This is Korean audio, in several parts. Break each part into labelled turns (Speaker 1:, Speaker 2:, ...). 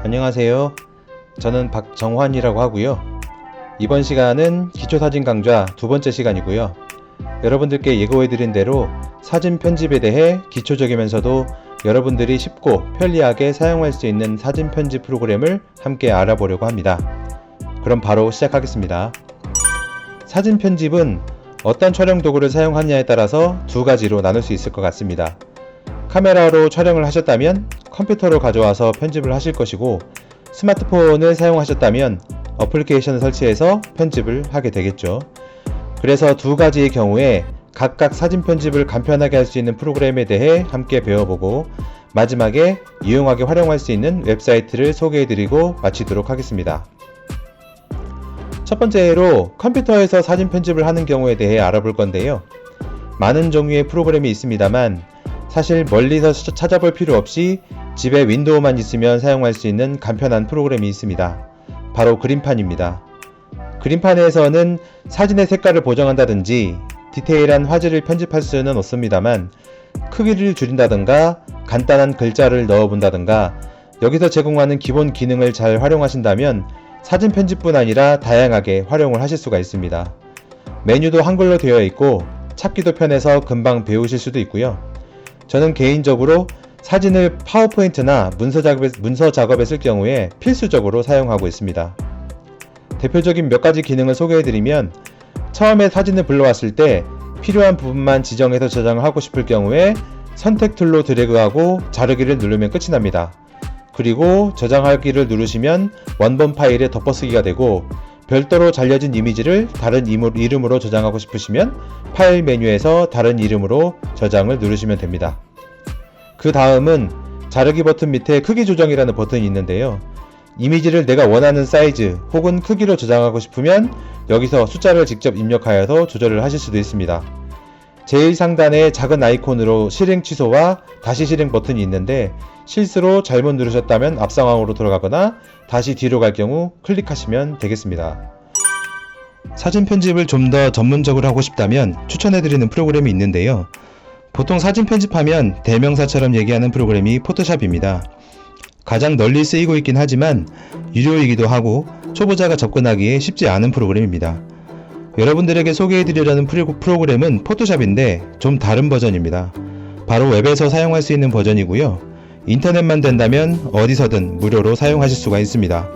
Speaker 1: 안녕하세요. 저는 박정환이라고 하고요. 이번 시간은 기초사진 강좌 두 번째 시간이고요. 여러분들께 예고해드린 대로 사진 편집에 대해 기초적이면서도 여러분들이 쉽고 편리하게 사용할 수 있는 사진 편집 프로그램을 함께 알아보려고 합니다. 그럼 바로 시작하겠습니다. 사진 편집은 어떤 촬영 도구를 사용하느냐에 따라서 두 가지로 나눌 수 있을 것 같습니다. 카메라로 촬영을 하셨다면 컴퓨터로 가져와서 편집을 하실 것이고, 스마트폰을 사용하셨다면 어플리케이션을 설치해서 편집을 하게 되겠죠. 그래서 두 가지의 경우에 각각 사진 편집을 간편하게 할 수 있는 프로그램에 대해 함께 배워보고, 마지막에 유용하게 활용할 수 있는 웹사이트를 소개해드리고 마치도록 하겠습니다. 첫 번째로 컴퓨터에서 사진 편집을 하는 경우에 대해 알아볼 건데요. 많은 종류의 프로그램이 있습니다만 사실 멀리서 찾아볼 필요 없이 집에 윈도우만 있으면 사용할 수 있는 간편한 프로그램이 있습니다. 바로 그림판입니다. 그림판에서는 사진의 색깔을 보정한다든지 디테일한 화질을 편집할 수는 없습니다만 크기를 줄인다든가 간단한 글자를 넣어본다든가 여기서 제공하는 기본 기능을 잘 활용하신다면 사진 편집뿐 아니라 다양하게 활용을 하실 수가 있습니다. 메뉴도 한글로 되어 있고 찾기도 편해서 금방 배우실 수도 있고요. 저는 개인적으로 사진을 파워포인트나 문서 작업에 쓸 경우에 필수적으로 사용하고 있습니다. 대표적인 몇 가지 기능을 소개해드리면, 처음에 사진을 불러왔을 때 필요한 부분만 지정해서 저장을 하고 싶을 경우에 선택 툴로 드래그하고 자르기를 누르면 끝이 납니다. 그리고 저장하기를 누르시면 원본 파일에 덮어쓰기가 되고, 별도로 잘려진 이미지를 다른 이름으로 저장하고 싶으시면 파일 메뉴에서 다른 이름으로 저장을 누르시면 됩니다. 그 다음은 자르기 버튼 밑에 크기 조정이라는 버튼이 있는데요. 이미지를 내가 원하는 사이즈 혹은 크기로 저장하고 싶으면 여기서 숫자를 직접 입력하여서 조절을 하실 수도 있습니다. 제일 상단에 작은 아이콘으로 실행 취소와 다시 실행 버튼이 있는데, 실수로 잘못 누르셨다면 앞상황으로 돌아가거나 다시 뒤로 갈 경우 클릭하시면 되겠습니다. 사진 편집을 좀 더 전문적으로 하고 싶다면 추천해드리는 프로그램이 있는데요. 보통 사진 편집하면 대명사처럼 얘기하는 프로그램이 포토샵입니다. 가장 널리 쓰이고 있긴 하지만 유료이기도 하고 초보자가 접근하기에 쉽지 않은 프로그램입니다. 여러분들에게 소개해드리려는 프로그램은 포토샵인데 좀 다른 버전입니다. 바로 웹에서 사용할 수 있는 버전이고요. 인터넷만 된다면 어디서든 무료로 사용하실 수가 있습니다.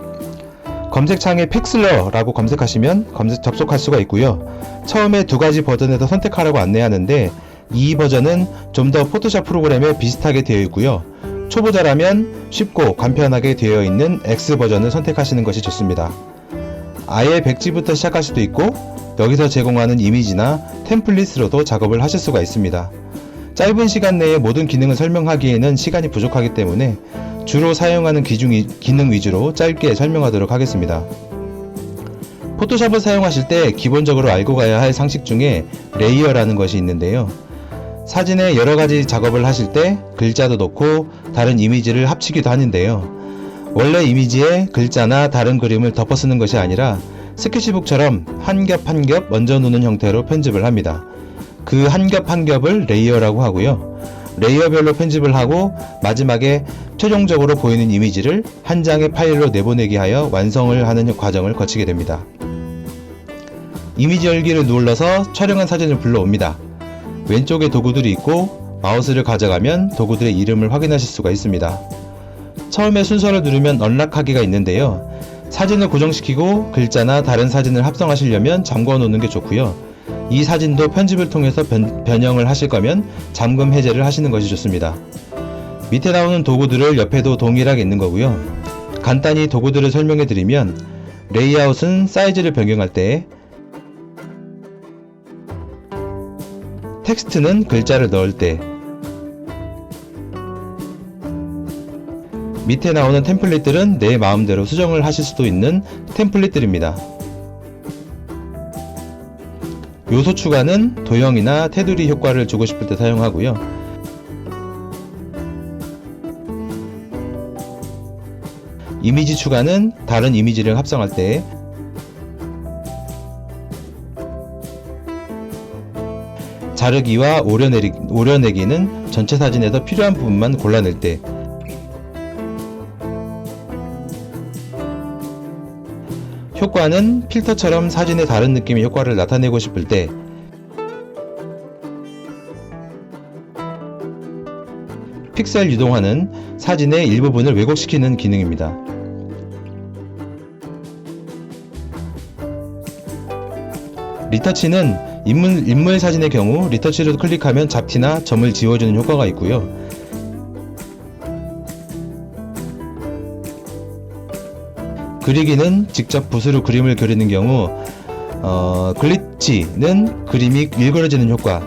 Speaker 1: 검색창에 픽슬러라고 검색하시면 접속할 수가 있고요. 처음에 두 가지 버전에서 선택하라고 안내하는데, 이 버전은 좀 더 포토샵 프로그램에 비슷하게 되어 있고요. 초보자라면 쉽고 간편하게 되어 있는 X 버전을 선택하시는 것이 좋습니다. 아예 백지부터 시작할 수도 있고, 여기서 제공하는 이미지나 템플릿으로도 작업을 하실 수가 있습니다. 짧은 시간 내에 모든 기능을 설명하기에는 시간이 부족하기 때문에 주로 사용하는 기능 위주로 짧게 설명하도록 하겠습니다. 포토샵을 사용하실 때 기본적으로 알고 가야 할 상식 중에 레이어라는 것이 있는데요. 사진에 여러가지 작업을 하실 때 글자도 넣고 다른 이미지를 합치기도 하는데요. 원래 이미지에 글자나 다른 그림을 덮어 쓰는 것이 아니라 스케치북처럼 한 겹 한 겹 얹어 놓는 형태로 편집을 합니다. 그 한 겹 한 겹을 레이어라고 하고요. 레이어별로 편집을 하고 마지막에 최종적으로 보이는 이미지를 한 장의 파일로 내보내게 하여 완성을 하는 과정을 거치게 됩니다. 이미지 열기를 눌러서 촬영한 사진을 불러옵니다. 왼쪽에 도구들이 있고 마우스를 가져가면 도구들의 이름을 확인하실 수가 있습니다. 처음에 순서를 누르면 언락하기가 있는데요. 사진을 고정시키고 글자나 다른 사진을 합성하시려면 잠궈 놓는 게 좋고요. 이 사진도 편집을 통해서 변형을 하실 거면 잠금 해제를 하시는 것이 좋습니다. 밑에 나오는 도구들을 옆에도 동일하게 있는 거고요. 간단히 도구들을 설명해 드리면, 레이아웃은 사이즈를 변경할 때, 텍스트는 글자를 넣을 때, 밑에 나오는 템플릿들은 내 마음대로 수정을 하실 수도 있는 템플릿들입니다. 요소 추가는 도형이나 테두리 효과를 주고 싶을 때 사용하고요. 이미지 추가는 다른 이미지를 합성할 때, 자르기와 오려내기는 전체 사진에서 필요한 부분만 골라낼 때, 효과는 필터처럼 사진의 다른 느낌의 효과를 나타내고 싶을 때 픽셀 유동화는 사진의 일부분을 왜곡시키는 기능입니다. 리터치는 인물 사진의 경우 리터치로 클릭하면 잡티나 점을 지워주는 효과가 있고요. 그리기는 직접 붓으로 그림을 그리는 경우, 글리치는 그림이 일그러지는 효과,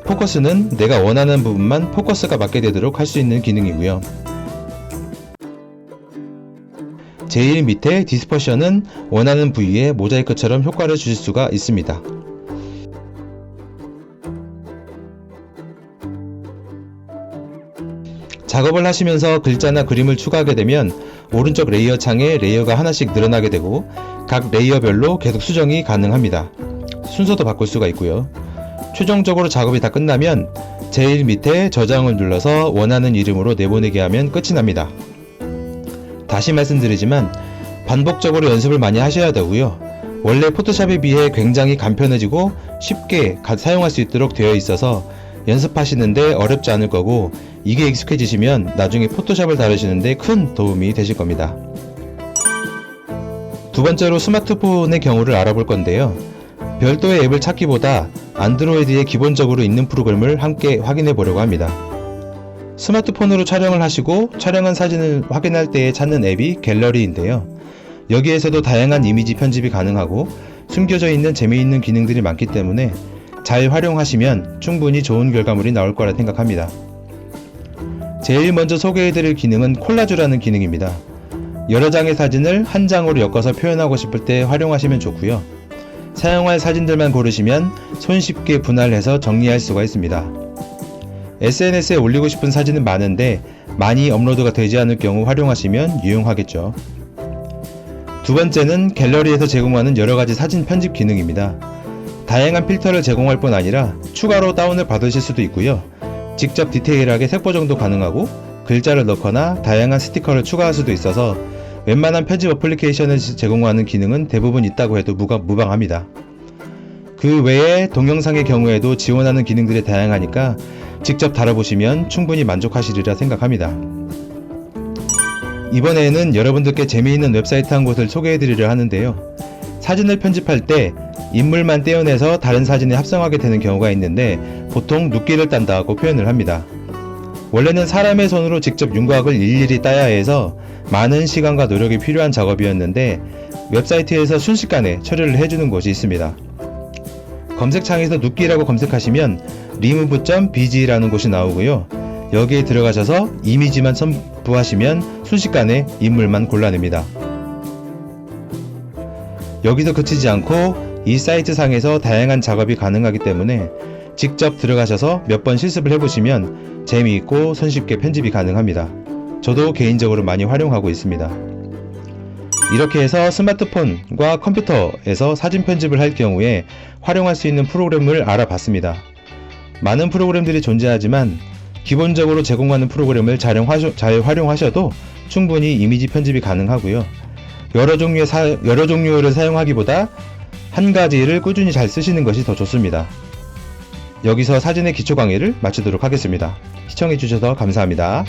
Speaker 1: 포커스는 내가 원하는 부분만 포커스가 맞게 되도록 할 수 있는 기능이고요. 제일 밑에 디스퍼션은 원하는 부위에 모자이크처럼 효과를 주실 수가 있습니다. 작업을 하시면서 글자나 그림을 추가하게 되면 오른쪽 레이어 창에 레이어가 하나씩 늘어나게 되고 각 레이어별로 계속 수정이 가능합니다. 순서도 바꿀 수가 있고요. 최종적으로 작업이 다 끝나면 제일 밑에 저장을 눌러서 원하는 이름으로 내보내게 하면 끝이 납니다. 다시 말씀드리지만 반복적으로 연습을 많이 하셔야 되고요. 원래 포토샵에 비해 굉장히 간편해지고 쉽게 사용할 수 있도록 되어 있어서 연습하시는데 어렵지 않을 거고, 이게 익숙해지시면 나중에 포토샵을 다루시는데 큰 도움이 되실 겁니다. 두 번째로 스마트폰의 경우를 알아볼 건데요. 별도의 앱을 찾기보다 안드로이드에 기본적으로 있는 프로그램을 함께 확인해 보려고 합니다. 스마트폰으로 촬영을 하시고 촬영한 사진을 확인할 때에 찾는 앱이 갤러리인데요. 여기에서도 다양한 이미지 편집이 가능하고 숨겨져 있는 재미있는 기능들이 많기 때문에 잘 활용하시면 충분히 좋은 결과물이 나올 거라 생각합니다. 제일 먼저 소개해드릴 기능은 콜라주라는 기능입니다. 여러 장의 사진을 한 장으로 엮어서 표현하고 싶을 때 활용하시면 좋고요. 사용할 사진들만 고르시면 손쉽게 분할해서 정리할 수가 있습니다. SNS에 올리고 싶은 사진은 많은데 많이 업로드가 되지 않을 경우 활용하시면 유용하겠죠. 두 번째는 갤러리에서 제공하는 여러가지 사진 편집 기능입니다. 다양한 필터를 제공할 뿐 아니라 추가로 다운을 받으실 수도 있고요. 직접 디테일하게 색 보정도 가능하고 글자를 넣거나 다양한 스티커를 추가할 수도 있어서 웬만한 편집 어플리케이션을 제공하는 기능은 대부분 있다고 해도 무방합니다. 그 외에 동영상의 경우에도 지원하는 기능들이 다양하니까 직접 다뤄보시면 충분히 만족하시리라 생각합니다. 이번에는 여러분들께 재미있는 웹사이트 한 곳을 소개해드리려 하는데요. 사진을 편집할 때 인물만 떼어내서 다른 사진에 합성하게 되는 경우가 있는데 보통 눕기를 딴다고 표현을 합니다. 원래는 사람의 손으로 직접 윤곽을 일일이 따야 해서 많은 시간과 노력이 필요한 작업이었는데 웹사이트에서 순식간에 처리를 해주는 곳이 있습니다. 검색창에서 눕기라고 검색하시면 remove.bg라는 곳이 나오고요. 여기에 들어가셔서 이미지만 첨부하시면 순식간에 인물만 골라냅니다. 여기서 그치지 않고 이 사이트 상에서 다양한 작업이 가능하기 때문에 직접 들어가셔서 몇 번 실습을 해보시면 재미있고 손쉽게 편집이 가능합니다. 저도 개인적으로 많이 활용하고 있습니다. 이렇게 해서 스마트폰과 컴퓨터에서 사진 편집을 할 경우에 활용할 수 있는 프로그램을 알아봤습니다. 많은 프로그램들이 존재하지만 기본적으로 제공하는 프로그램을 잘 활용하셔도 충분히 이미지 편집이 가능하고요. 여러 종류를 사용하기보다 한 가지를 꾸준히 잘 쓰시는 것이 더 좋습니다. 여기서 사진의 기초 강의를 마치도록 하겠습니다. 시청해주셔서 감사합니다.